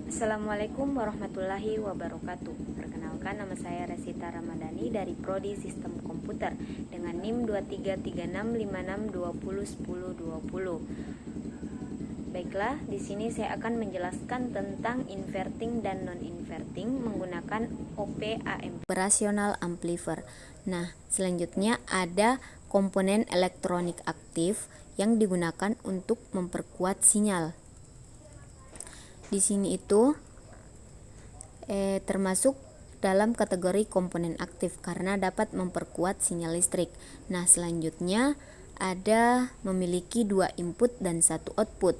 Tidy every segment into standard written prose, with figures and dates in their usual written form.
Assalamualaikum warahmatullahi wabarakatuh. Perkenalkan, nama saya Resita Ramadhani dari Prodi Sistem Komputer dengan NIM 233656201020. Baiklah, di sini saya akan menjelaskan tentang inverting dan non-inverting menggunakan OP-AMP, operational amplifier. Nah, selanjutnya ada komponen elektronik aktif yang digunakan untuk memperkuat sinyal. Di sini itu termasuk dalam kategori komponen aktif karena dapat memperkuat sinyal listrik. Nah, selanjutnya ada memiliki 2 input dan 1 output.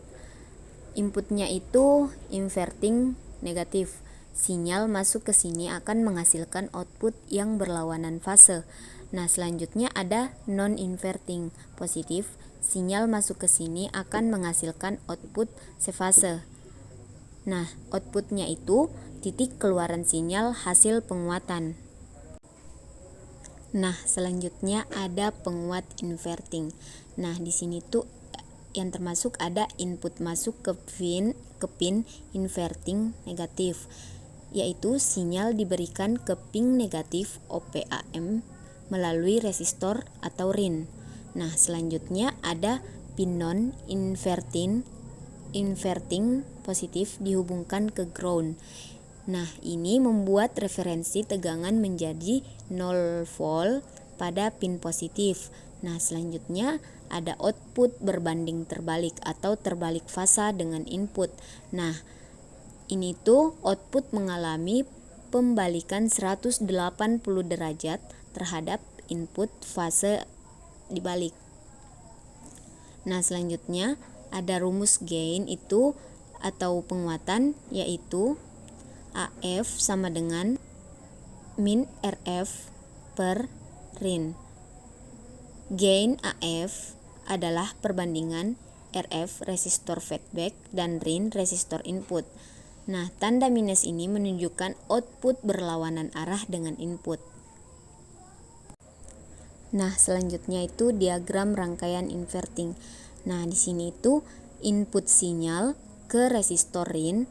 Inputnya itu inverting negatif. Sinyal masuk ke sini akan menghasilkan output yang berlawanan fase. Nah, selanjutnya ada non-inverting positif. Sinyal masuk ke sini akan menghasilkan output sefase. Nah, outputnya itu titik keluaran sinyal hasil penguatan. Nah, selanjutnya ada penguat inverting. Nah, di sini tuh yang termasuk ada input masuk ke pin inverting negatif, yaitu sinyal diberikan ke pin negatif OP-AM melalui resistor atau RIN. Nah, selanjutnya ada pin non inverting positif dihubungkan ke ground. Nah, ini membuat referensi tegangan menjadi 0 volt pada pin positif. Nah, selanjutnya ada output berbanding terbalik atau terbalik fasa dengan input. Nah, ini tuh output mengalami pembalikan 180 derajat terhadap input fase dibalik. Nah, selanjutnya ada rumus gain itu atau penguatan, yaitu AF sama dengan min RF per RIN. Gain AF adalah perbandingan RF resistor feedback dan RIN resistor input. Nah, tanda minus ini menunjukkan output berlawanan arah dengan input. Nah, selanjutnya itu diagram rangkaian inverting. Nah, di sini itu input sinyal ke resistor RIN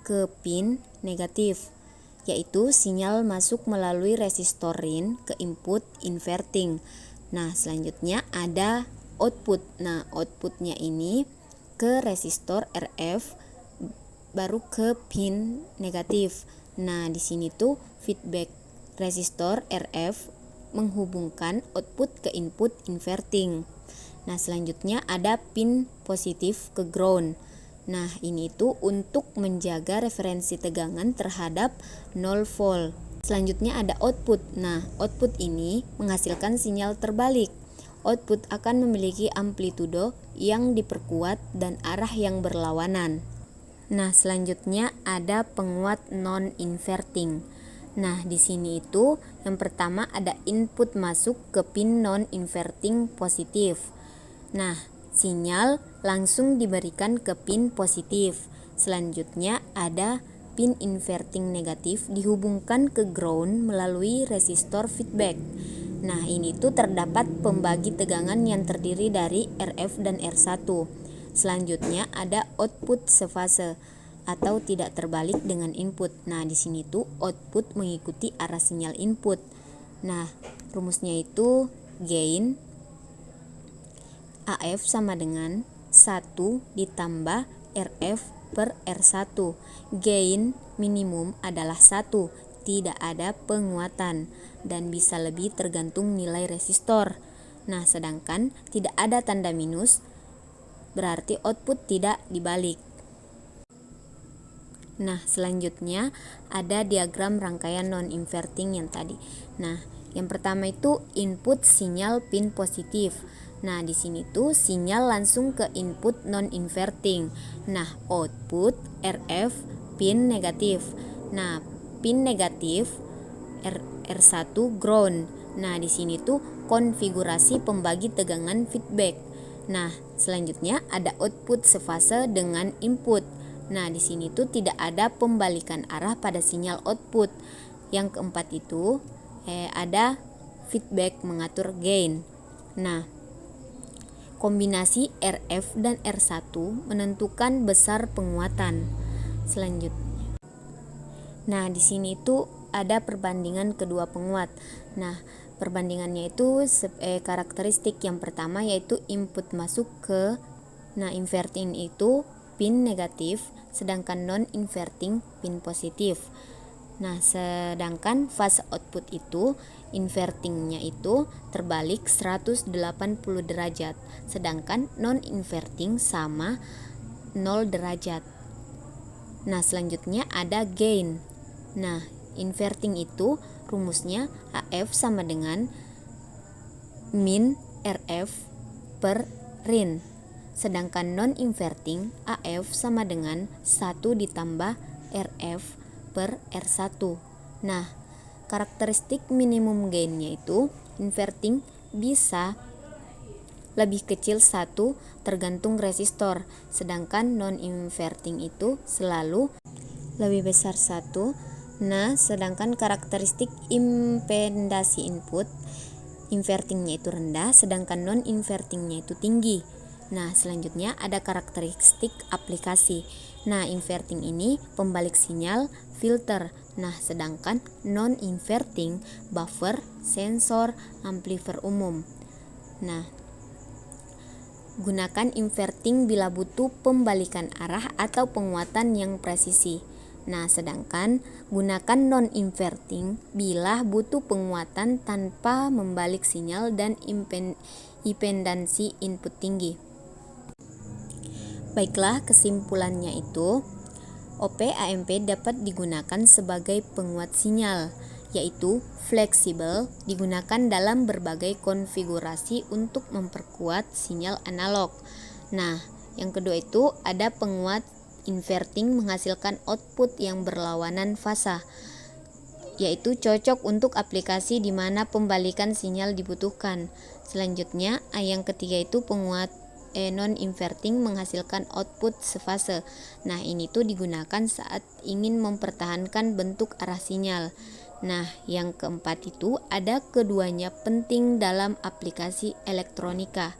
ke pin negatif, yaitu sinyal masuk melalui resistor RIN ke input inverting. Nah, selanjutnya ada output. Nah, outputnya ini ke resistor RF baru ke pin negatif. Nah, di sini tuh feedback resistor RF menghubungkan output ke input inverting. Nah, selanjutnya ada pin positif ke ground. Nah, ini itu untuk menjaga referensi tegangan terhadap 0 volt. Selanjutnya ada output. Nah, output ini menghasilkan sinyal terbalik. Output akan memiliki amplitudo yang diperkuat dan arah yang berlawanan. Nah, selanjutnya ada penguat non-inverting. Nah, di sini itu yang pertama ada input masuk ke pin non-inverting positif. Nah, sinyal langsung diberikan ke pin positif. Selanjutnya ada pin inverting negatif dihubungkan ke ground melalui resistor feedback. Nah, ini tuh terdapat pembagi tegangan yang terdiri dari RF dan R1. Selanjutnya ada output sefase atau tidak terbalik dengan input. Nah, di sini tuh output mengikuti arah sinyal input. Nah, rumusnya itu gain AF sama dengan 1 ditambah RF per R1. Gain minimum adalah 1, tidak ada penguatan, dan bisa lebih tergantung nilai resistor. Nah, sedangkan tidak ada tanda minus, berarti output tidak dibalik. Nah, selanjutnya ada diagram rangkaian non-inverting yang tadi. Nah, yang pertama itu input sinyal pin positif. Nah, di sini tuh sinyal langsung ke input non-inverting. Nah, output RF pin negatif. Nah, pin negatif R1 ground. Nah, di sini tuh konfigurasi pembagi tegangan feedback. Nah, selanjutnya ada output sefase dengan input. Nah, di sini tuh tidak ada pembalikan arah pada sinyal output. Yang keempat itu ada feedback mengatur gain. Nah, kombinasi RF dan R1 menentukan besar penguatan. selanjutnya. Nah, di sini itu ada perbandingan kedua penguat. Nah, perbandingannya itu karakteristik yang pertama yaitu input masuk ke inverting itu pin negatif, sedangkan non-inverting pin positif. Nah, sedangkan fase output itu invertingnya itu terbalik 180 derajat, sedangkan non-inverting sama 0 derajat. Nah, selanjutnya ada gain. Nah, inverting itu rumusnya AF sama dengan min RF per RIN. Sedangkan non-inverting AF sama dengan 1 ditambah RF per R1. Nah, karakteristik minimum gainnya itu inverting bisa lebih kecil 1 tergantung resistor, sedangkan non-inverting itu selalu lebih besar 1. Nah, sedangkan karakteristik impedasi input invertingnya itu rendah, sedangkan non-invertingnya itu tinggi. Nah, selanjutnya ada karakteristik aplikasi. Nah, inverting ini pembalik sinyal, filter. Nah, sedangkan non-inverting buffer, sensor, amplifier umum. Nah, gunakan inverting bila butuh pembalikan arah atau penguatan yang presisi. Nah, sedangkan gunakan non-inverting bila butuh penguatan tanpa membalik sinyal dan impedansi input tinggi. Baiklah, kesimpulannya itu OP-AMP dapat digunakan sebagai penguat sinyal, yaitu fleksibel, digunakan dalam berbagai konfigurasi untuk memperkuat sinyal analog. Nah, yang kedua itu ada penguat inverting menghasilkan output yang berlawanan fasa, yaitu cocok untuk aplikasi di mana pembalikan sinyal dibutuhkan. Selanjutnya, yang ketiga itu penguat non-inverting menghasilkan output sefase. Nah, ini tuh digunakan saat ingin mempertahankan bentuk arah sinyal. Nah, yang keempat itu ada keduanya penting dalam aplikasi elektronika.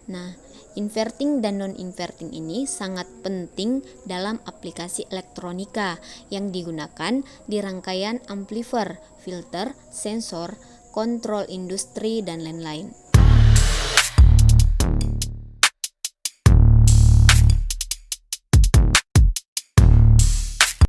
Nah, inverting dan non-inverting ini sangat penting dalam aplikasi elektronika yang digunakan di rangkaian amplifier, filter, sensor, kontrol industri, dan lain-lain.